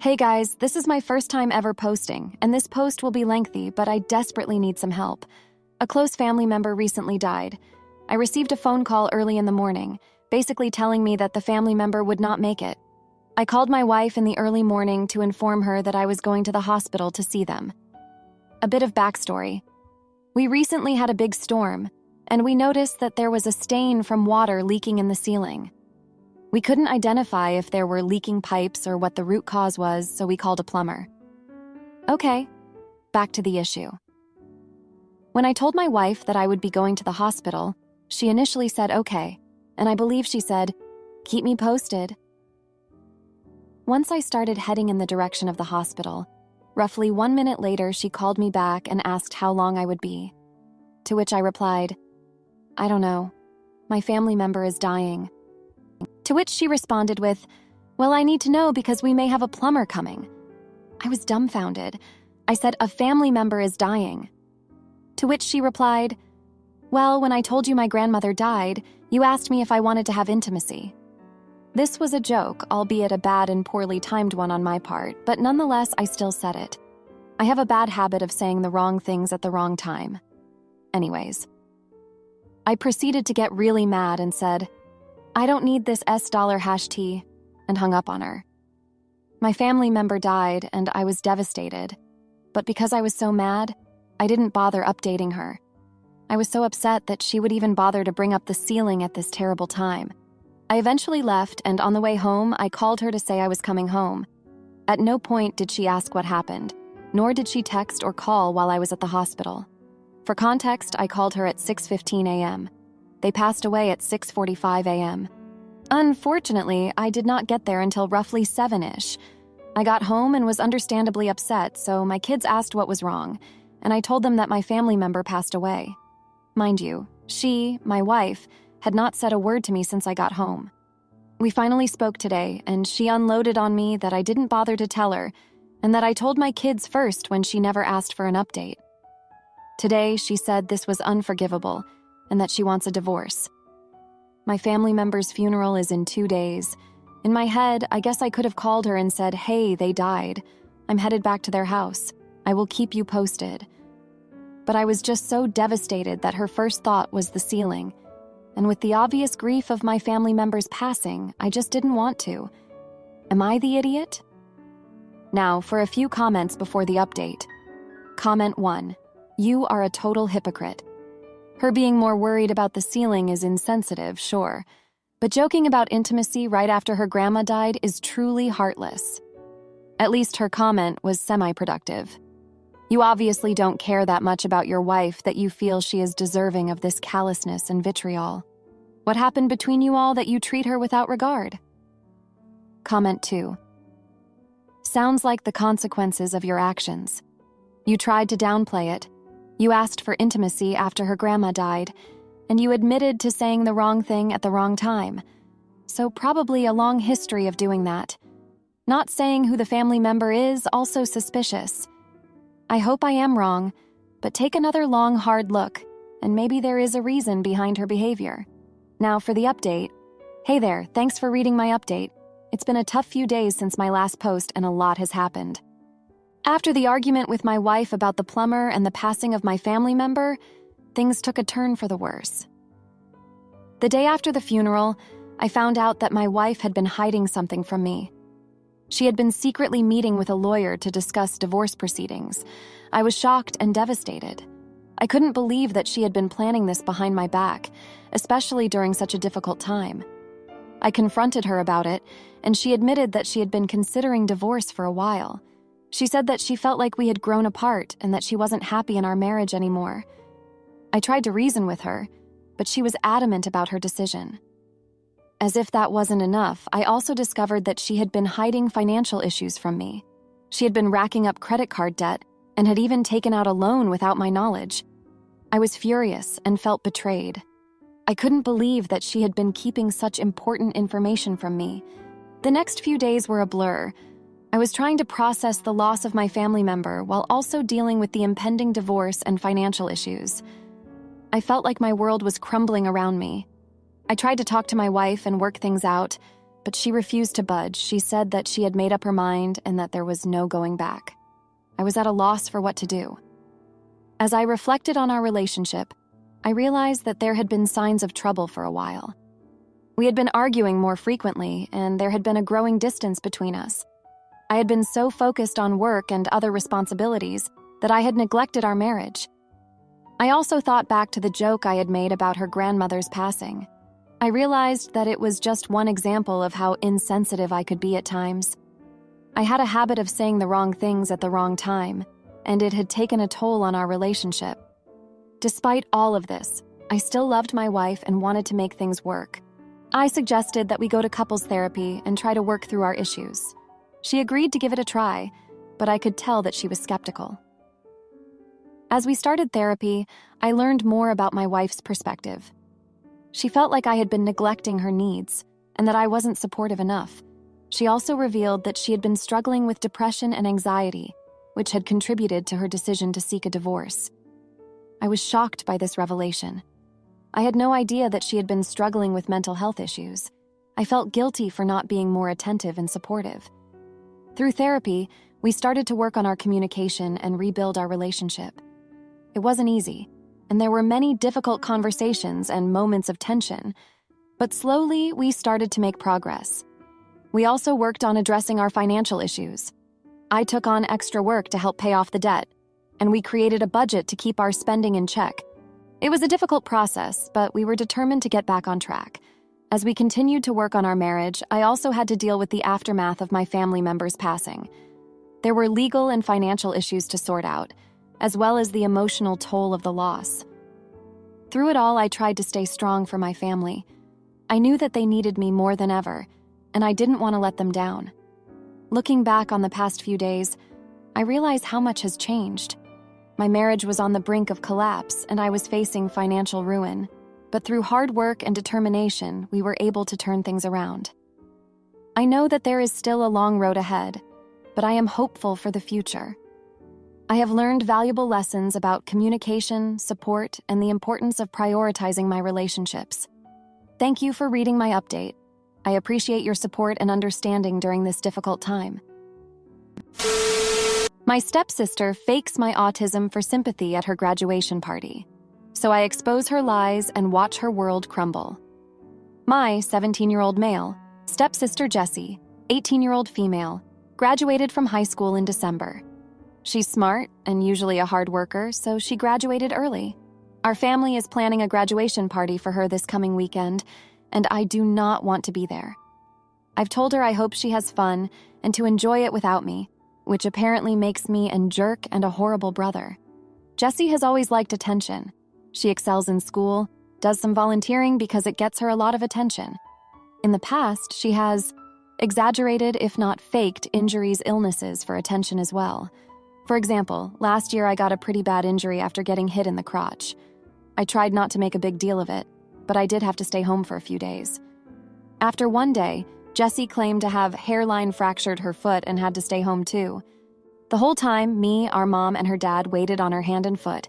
Hey guys, this is my first time ever posting, and this post will be lengthy, but I desperately need some help. A close family member recently died. I received a phone call early in the morning, basically telling me that the family member would not make it. I called my wife in the early morning to inform her that I was going to the hospital to see them. A bit of backstory. We recently had a big storm, and we noticed that there was a stain from water leaking in the ceiling. We couldn't identify if there were leaking pipes or what the root cause was, so we called a plumber. Okay, back to the issue. When I told my wife that I would be going to the hospital, she initially said okay, and I believe she said, "Keep me posted." Once I started heading in the direction of the hospital, roughly 1 minute later she called me back and asked how long I would be. To which I replied, "I don't know. My family member is dying." To which she responded with, "Well, I need to know because we may have a plumber coming." I was dumbfounded. I said, "A family member is dying." To which she replied, "Well, when I told you my grandmother died, you asked me if I wanted to have intimacy." This was a joke, albeit a bad and poorly timed one on my part, but nonetheless, I still said it. I have a bad habit of saying the wrong things at the wrong time. Anyways, I proceeded to get really mad and said, "I don't need this $#tea," and hung up on her. My family member died, and I was devastated. But because I was so mad, I didn't bother updating her. I was so upset that she would even bother to bring up the ceiling at this terrible time. I eventually left, and on the way home, I called her to say I was coming home. At no point did she ask what happened, nor did she text or call while I was at the hospital. For context, I called her at 6:15 a.m. They passed away at 6:45 a.m. Unfortunately, I did not get there until roughly 7-ish. I got home and was understandably upset, so my kids asked what was wrong, and I told them that my family member passed away. Mind you, she, my wife, had not said a word to me since I got home. We finally spoke today, and she unloaded on me that I didn't bother to tell her, and that I told my kids first when she never asked for an update. Today, she said this was unforgivable, and that she wants a divorce. My family member's funeral is in 2 days. In my head, I guess I could have called her and said, "Hey, they died. I'm headed back to their house. I will keep you posted." But I was just so devastated that her first thought was the ceiling. And with the obvious grief of my family member's passing, I just didn't want to. Am I the idiot? Now, for a few comments before the update. Comment 1. You are a total hypocrite. Her being more worried about the ceiling is insensitive, sure, but joking about intimacy right after her grandma died is truly heartless. At least her comment was semi-productive. You obviously don't care that much about your wife that you feel she is deserving of this callousness and vitriol. What happened between you all that you treat her without regard? Comment 2. Sounds like the consequences of your actions. You tried to downplay it. You asked for intimacy after her grandma died, and you admitted to saying the wrong thing at the wrong time. So probably a long history of doing that. Not saying who the family member is also suspicious. I hope I am wrong, but take another long, hard look, and maybe there is a reason behind her behavior. Now for the update. Hey there, thanks for reading my update. It's been a tough few days since my last post and a lot has happened. After the argument with my wife about the plumber and the passing of my family member, things took a turn for the worse. The day after the funeral, I found out that my wife had been hiding something from me. She had been secretly meeting with a lawyer to discuss divorce proceedings. I was shocked and devastated. I couldn't believe that she had been planning this behind my back, especially during such a difficult time. I confronted her about it, and she admitted that she had been considering divorce for a while. She said that she felt like we had grown apart and that she wasn't happy in our marriage anymore. I tried to reason with her, but she was adamant about her decision. As if that wasn't enough, I also discovered that she had been hiding financial issues from me. She had been racking up credit card debt and had even taken out a loan without my knowledge. I was furious and felt betrayed. I couldn't believe that she had been keeping such important information from me. The next few days were a blur. I was trying to process the loss of my family member while also dealing with the impending divorce and financial issues. I felt like my world was crumbling around me. I tried to talk to my wife and work things out, but she refused to budge. She said that she had made up her mind and that there was no going back. I was at a loss for what to do. As I reflected on our relationship, I realized that there had been signs of trouble for a while. We had been arguing more frequently, and there had been a growing distance between us. I had been so focused on work and other responsibilities that I had neglected our marriage. I also thought back to the joke I had made about her grandmother's passing. I realized that it was just one example of how insensitive I could be at times. I had a habit of saying the wrong things at the wrong time, and it had taken a toll on our relationship. Despite all of this, I still loved my wife and wanted to make things work. I suggested that we go to couples therapy and try to work through our issues. She agreed to give it a try, but I could tell that she was skeptical. As we started therapy, I learned more about my wife's perspective. She felt like I had been neglecting her needs and that I wasn't supportive enough. She also revealed that she had been struggling with depression and anxiety, which had contributed to her decision to seek a divorce. I was shocked by this revelation. I had no idea that she had been struggling with mental health issues. I felt guilty for not being more attentive and supportive. Through therapy, we started to work on our communication and rebuild our relationship. It wasn't easy, and there were many difficult conversations and moments of tension, but slowly we started to make progress. We also worked on addressing our financial issues. I took on extra work to help pay off the debt, and we created a budget to keep our spending in check. It was a difficult process, but we were determined to get back on track. As we continued to work on our marriage, I also had to deal with the aftermath of my family member's passing. There were legal and financial issues to sort out, as well as the emotional toll of the loss. Through it all, I tried to stay strong for my family. I knew that they needed me more than ever, and I didn't want to let them down. Looking back on the past few days, I realize how much has changed. My marriage was on the brink of collapse, and I was facing financial ruin. But through hard work and determination, we were able to turn things around. I know that there is still a long road ahead, but I am hopeful for the future. I have learned valuable lessons about communication, support, and the importance of prioritizing my relationships. Thank you for reading my update. I appreciate your support and understanding during this difficult time. My stepsister fakes my autism for sympathy at her graduation party, so I expose her lies and watch her world crumble. My 17-year-old male, stepsister Jessie, 18-year-old female, graduated from high school in December. She's smart and usually a hard worker, so she graduated early. Our family is planning a graduation party for her this coming weekend, and I do not want to be there. I've told her I hope she has fun and to enjoy it without me, which apparently makes me a jerk and a horrible brother. Jessie has always liked attention. She excels in school, does some volunteering because it gets her a lot of attention. In the past, she has exaggerated, if not faked, injuries, illnesses for attention as well. For example, last year I got a pretty bad injury after getting hit in the crotch. I tried not to make a big deal of it, but I did have to stay home for a few days. After one day, Jessie claimed to have hairline fractured her foot and had to stay home too. The whole time, me, our mom, and her dad waited on her hand and foot.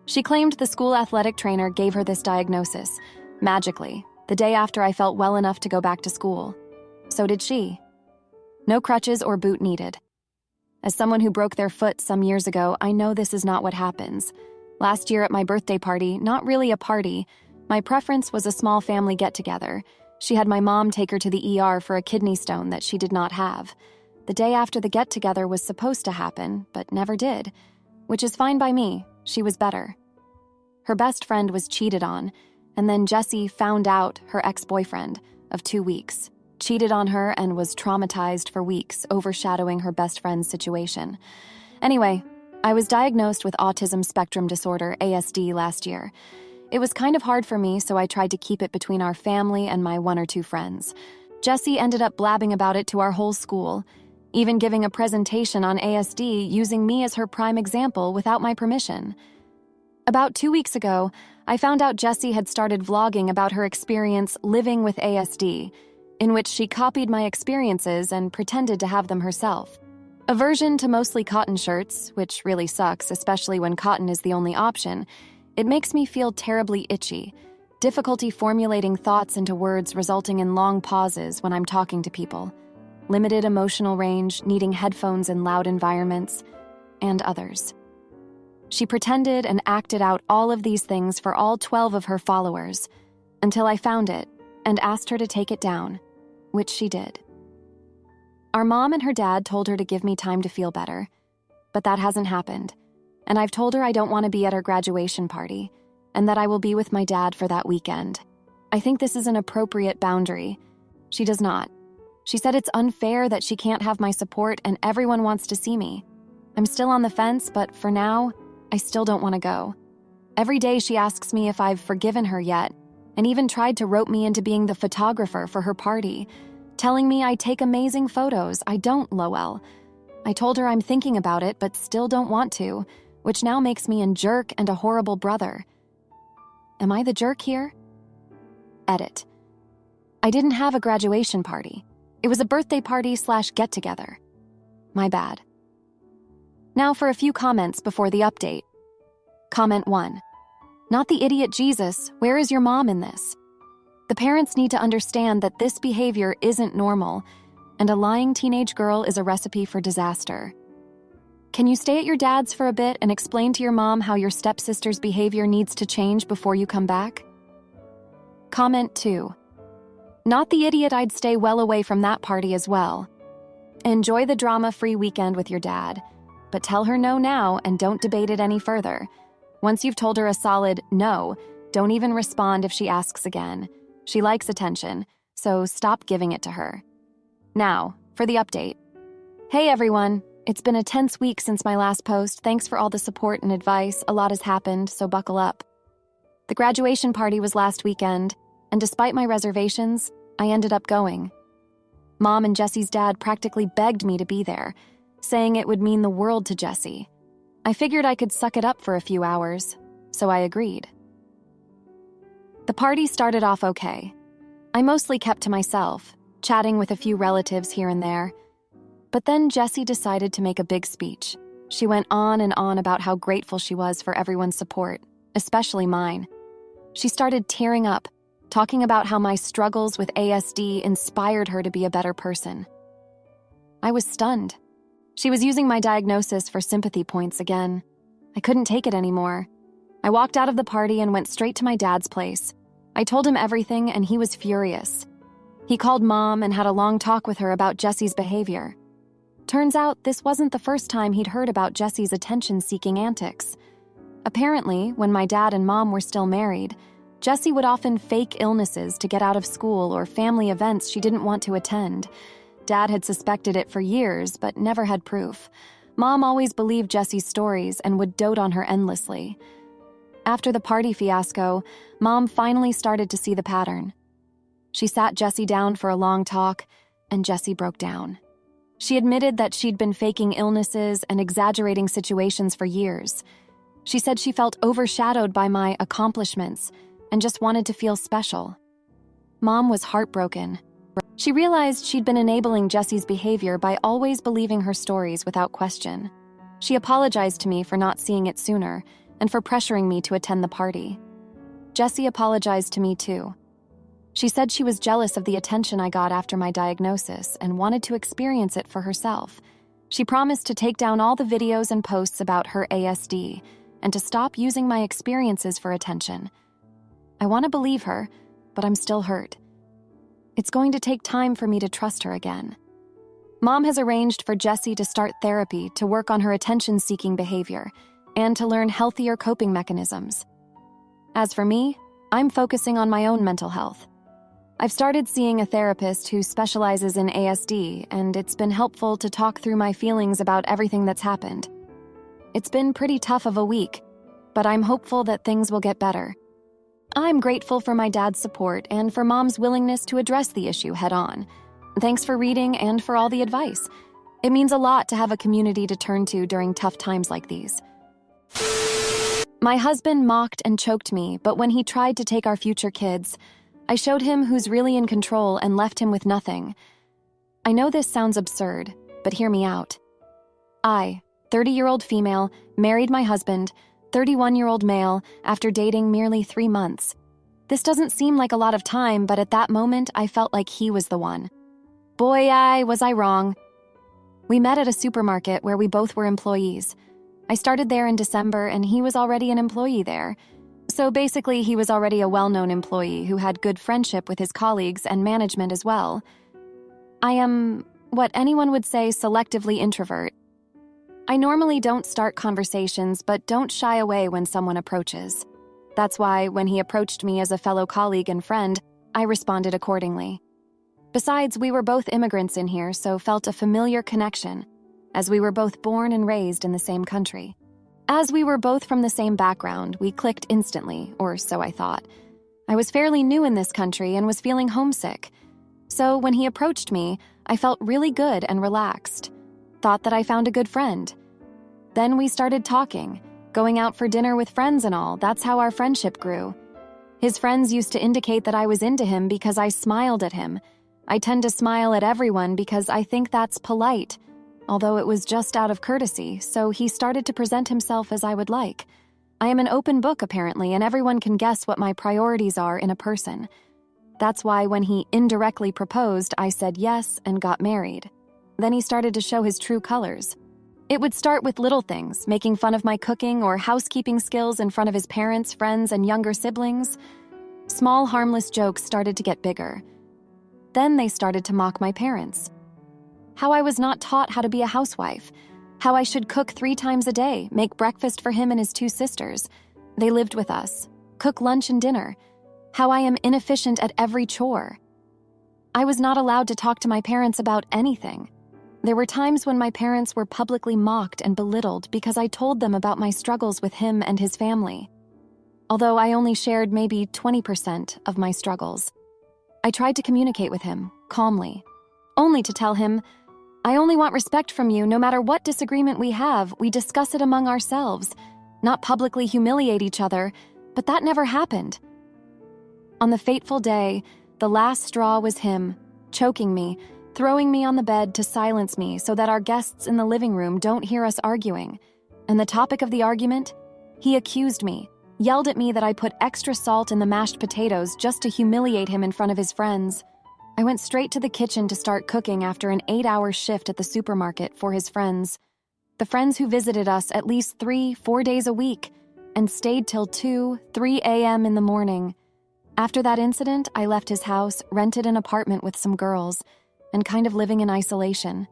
She claimed the school athletic trainer gave her this diagnosis, magically, the day after I felt well enough to go back to school. So did she. No crutches or boot needed. As someone who broke their foot some years ago, I know this is not what happens. Last year at my birthday party, not really a party, my preference was a small family get-together. She had my mom take her to the ER for a kidney stone that she did not have. The day after the get-together was supposed to happen, but never did, which is fine by me. She was better. Her best friend was cheated on, and then Jessie found out her ex-boyfriend of 2 weeks, cheated on her and was traumatized for weeks, overshadowing her best friend's situation. Anyway, I was diagnosed with autism spectrum disorder, ASD, last year. It was kind of hard for me, so I tried to keep it between our family and my 1 or 2 friends. Jessie ended up blabbing about it to our whole school, even giving a presentation on ASD using me as her prime example without my permission. About 2 weeks ago, I found out Jessie had started vlogging about her experience living with ASD, in which she copied my experiences and pretended to have them herself. Aversion to mostly cotton shirts, which really sucks, especially when cotton is the only option, it makes me feel terribly itchy. difficulty formulating thoughts into words resulting in long pauses when I'm talking to people, limited emotional range, needing headphones in loud environments, and others. She pretended and acted out all of these things for all 12 of her followers until I found it and asked her to take it down, which she did. Our mom and her dad told her to give me time to feel better, but that hasn't happened, and I've told her I don't want to be at her graduation party and that I will be with my dad for that weekend. I think this is an appropriate boundary. She does not. She said it's unfair that she can't have my support and everyone wants to see me. I'm still on the fence, but for now, I still don't want to go. Every day she asks me if I've forgiven her yet, and even tried to rope me into being the photographer for her party, telling me I take amazing photos. I don't, Lowell. I told her I'm thinking about it, but still don't want to, which now makes me a jerk and a horrible brother. Am I the jerk here? Edit. I didn't have a graduation party. It was a birthday party / get-together. My bad. Now for a few comments before the update. Comment 1. Not the idiot Jesus, where is your mom in this? The parents need to understand that this behavior isn't normal, and a lying teenage girl is a recipe for disaster. Can you stay at your dad's for a bit and explain to your mom how your stepsister's behavior needs to change before you come back? Comment 2. Not the idiot, I'd stay well away from that party as well. Enjoy the drama-free weekend with your dad, but tell her no now and don't debate it any further. Once you've told her a solid no, don't even respond if she asks again. She likes attention, so stop giving it to her. Now, for the update. Hey everyone, it's been a tense week since my last post. Thanks for all the support and advice. A lot has happened, so buckle up. The graduation party was last weekend, and despite my reservations, I ended up going. Mom and Jesse's dad practically begged me to be there, saying it would mean the world to Jesse. I figured I could suck it up for a few hours, so I agreed. The party started off okay. I mostly kept to myself, chatting with a few relatives here and there. But then Jessie decided to make a big speech. She went on and on about how grateful she was for everyone's support, especially mine. She started tearing up, talking about how my struggles with ASD inspired her to be a better person. I was stunned. She was using my diagnosis for sympathy points again. I couldn't take it anymore. I walked out of the party and went straight to my dad's place. I told him everything, and he was furious. He called Mom and had a long talk with her about Jesse's behavior. Turns out this wasn't the first time he'd heard about Jesse's attention-seeking antics. Apparently, when my dad and Mom were still married, Jessie would often fake illnesses to get out of school or family events she didn't want to attend. Dad had suspected it for years, but never had proof. Mom always believed Jessie's stories and would dote on her endlessly. After the party fiasco, Mom finally started to see the pattern. She sat Jessie down for a long talk, and Jessie broke down. She admitted that she'd been faking illnesses and exaggerating situations for years. She said she felt overshadowed by my accomplishments and just wanted to feel special. Mom was heartbroken. She realized she'd been enabling Jessie's behavior by always believing her stories without question. She apologized to me for not seeing it sooner and for pressuring me to attend the party. Jessie apologized to me too. She said she was jealous of the attention I got after my diagnosis and wanted to experience it for herself. She promised to take down all the videos and posts about her ASD and to stop using my experiences for attention. I want to believe her, but I'm still hurt. It's going to take time for me to trust her again. Mom has arranged for Jessie to start therapy to work on her attention-seeking behavior and to learn healthier coping mechanisms. As for me, I'm focusing on my own mental health. I've started seeing a therapist who specializes in ASD, and it's been helpful to talk through my feelings about everything that's happened. It's been pretty tough of a week, but I'm hopeful that things will get better. I'm grateful for my dad's support and for Mom's willingness to address the issue head-on. Thanks for reading and for all the advice. It means a lot to have a community to turn to during tough times like these. My husband mocked and choked me, but when he tried to take our future kids, I showed him who's really in control and left him with nothing. I know this sounds absurd, but hear me out. I, 30-year-old female, married my husband, 31-year-old male, after dating merely 3 months. This doesn't seem like a lot of time, but at that moment, I felt like he was the one. Boy, was I wrong. We met at a supermarket where we both were employees. I started there in December, and he was already an employee there. So basically, he was already a well-known employee who had good friendship with his colleagues and management as well. I am what anyone would say selectively introvert. I normally don't start conversations, but don't shy away when someone approaches. That's why when he approached me as a fellow colleague and friend, I responded accordingly. Besides, we were both immigrants in here, so felt a familiar connection, as we were both born and raised in the same country. As we were both from the same background, we clicked instantly, or so I thought. I was fairly new in this country and was feeling homesick. So when he approached me, I felt really good and relaxed. Thought that I found a good friend. Then we started talking, going out for dinner with friends and all. That's how our friendship grew. His friends used to indicate that I was into him because I smiled at him. I tend to smile at everyone because I think that's polite, although it was just out of courtesy, so he started to present himself as I would like. I am an open book, apparently, and everyone can guess what my priorities are in a person. That's why when he indirectly proposed, I said yes and got married. Then he started to show his true colors. It would start with little things, making fun of my cooking or housekeeping skills in front of his parents, friends, and younger siblings. Small, harmless jokes started to get bigger. Then they started to mock my parents. How I was not taught how to be a housewife. How I should cook 3 times a day, make breakfast for him and his 2 sisters. They lived with us. Cook lunch and dinner. How I am inefficient at every chore. I was not allowed to talk to my parents about anything. There were times when my parents were publicly mocked and belittled because I told them about my struggles with him and his family. Although I only shared maybe 20% of my struggles. I tried to communicate with him, calmly, only to tell him, I only want respect from you. No matter what disagreement we have, we discuss it among ourselves, not publicly humiliate each other, but that never happened. On the fateful day, the last straw was him, choking me, throwing me on the bed to silence me so that our guests in the living room don't hear us arguing. And the topic of the argument? He accused me, yelled at me that I put extra salt in the mashed potatoes just to humiliate him in front of his friends. I went straight to the kitchen to start cooking after an 8-hour shift at the supermarket for his friends. The friends who visited us at least 3-4 days a week and stayed till 2-3 a.m. in the morning. After that incident, I left his house, rented an apartment with some girls, and kind of living in isolation.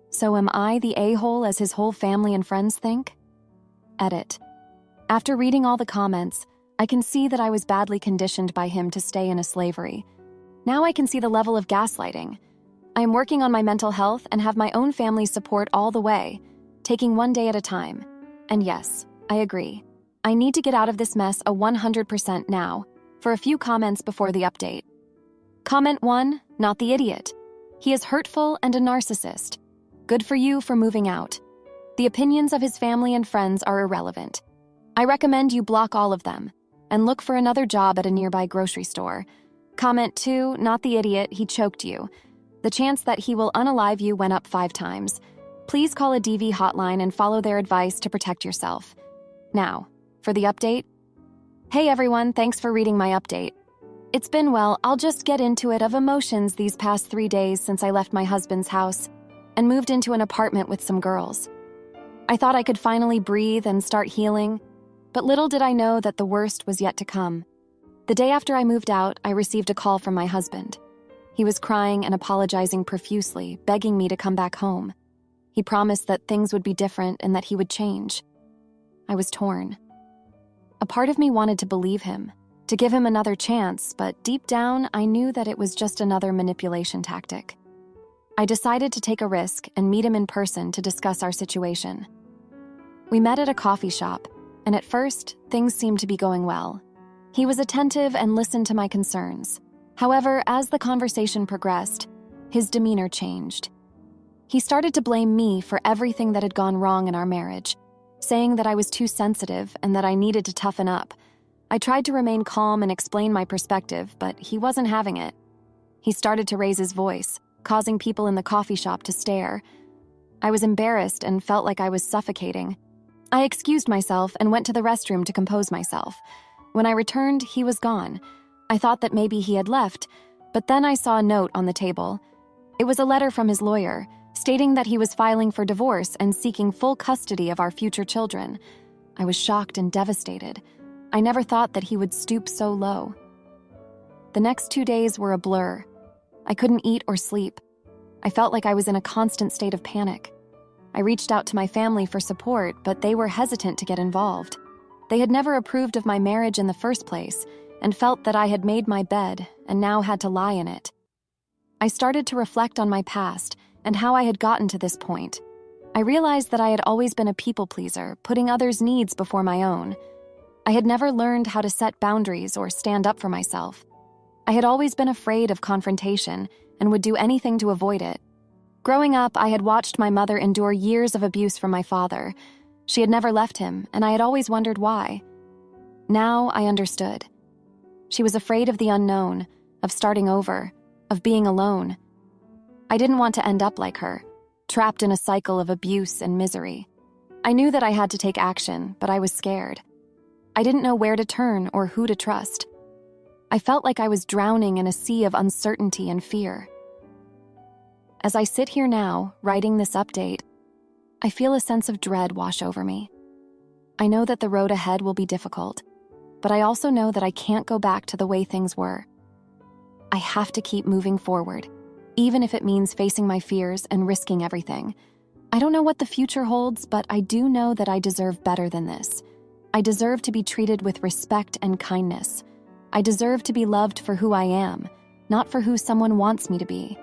So am I the a-hole as his whole family and friends think? Edit. After reading all the comments, I can see that I was badly conditioned by him to stay in a slavery. Now I can see the level of gaslighting. I am working on my mental health and have my own family support all the way, taking one day at a time. And yes, I agree. I need to get out of this mess 100% now. For a few comments before the update. Comment 1, not the idiot. He is hurtful and a narcissist. Good for you for moving out. The opinions of his family and friends are irrelevant. I recommend you block all of them and look for another job at a nearby grocery store. Comment 2, not the idiot, he choked you. The chance that he will unalive you went up 5 times. Please call a DV hotline and follow their advice to protect yourself. Now, for the update. Hey everyone, thanks for reading my update. It's been, well, I'll just get into it, of emotions these past 3 days since I left my husband's house and moved into an apartment with some girls. I thought I could finally breathe and start healing, but little did I know that the worst was yet to come. The day after I moved out, I received a call from my husband. He was crying and apologizing profusely, begging me to come back home. He promised that things would be different and that he would change. I was torn. A part of me wanted to believe him, to give him another chance, but deep down, I knew that it was just another manipulation tactic. I decided to take a risk and meet him in person to discuss our situation. We met at a coffee shop, and at first, things seemed to be going well. He was attentive and listened to my concerns. However, as the conversation progressed, his demeanor changed. He started to blame me for everything that had gone wrong in our marriage, saying that I was too sensitive and that I needed to toughen up. I tried to remain calm and explain my perspective, but he wasn't having it. He started to raise his voice, causing people in the coffee shop to stare. I was embarrassed and felt like I was suffocating. I excused myself and went to the restroom to compose myself. When I returned, he was gone. I thought that maybe he had left, but then I saw a note on the table. It was a letter from his lawyer, stating that he was filing for divorce and seeking full custody of our future children. I was shocked and devastated. I never thought that he would stoop so low. The next 2 days were a blur. I couldn't eat or sleep. I felt like I was in a constant state of panic. I reached out to my family for support, but they were hesitant to get involved. They had never approved of my marriage in the first place and felt that I had made my bed and now had to lie in it. I started to reflect on my past and how I had gotten to this point. I realized that I had always been a people pleaser, putting others' needs before my own. I had never learned how to set boundaries or stand up for myself. I had always been afraid of confrontation and would do anything to avoid it. Growing up, I had watched my mother endure years of abuse from my father. She had never left him, and I had always wondered why. Now I understood. She was afraid of the unknown, of starting over, of being alone. I didn't want to end up like her, trapped in a cycle of abuse and misery. I knew that I had to take action, but I was scared. I didn't know where to turn or who to trust. I felt like I was drowning in a sea of uncertainty and fear. As I sit here now, writing this update, I feel a sense of dread wash over me. I know that the road ahead will be difficult, but I also know that I can't go back to the way things were. I have to keep moving forward, even if it means facing my fears and risking everything. I don't know what the future holds, but I do know that I deserve better than this. I deserve to be treated with respect and kindness. I deserve to be loved for who I am, not for who someone wants me to be.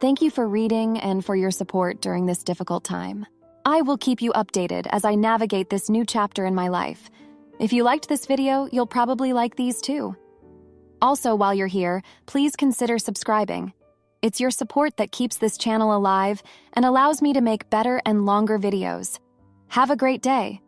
Thank you for reading and for your support during this difficult time. I will keep you updated as I navigate this new chapter in my life. If you liked this video, you'll probably like these too. Also, while you're here, please consider subscribing. It's your support that keeps this channel alive and allows me to make better and longer videos. Have a great day.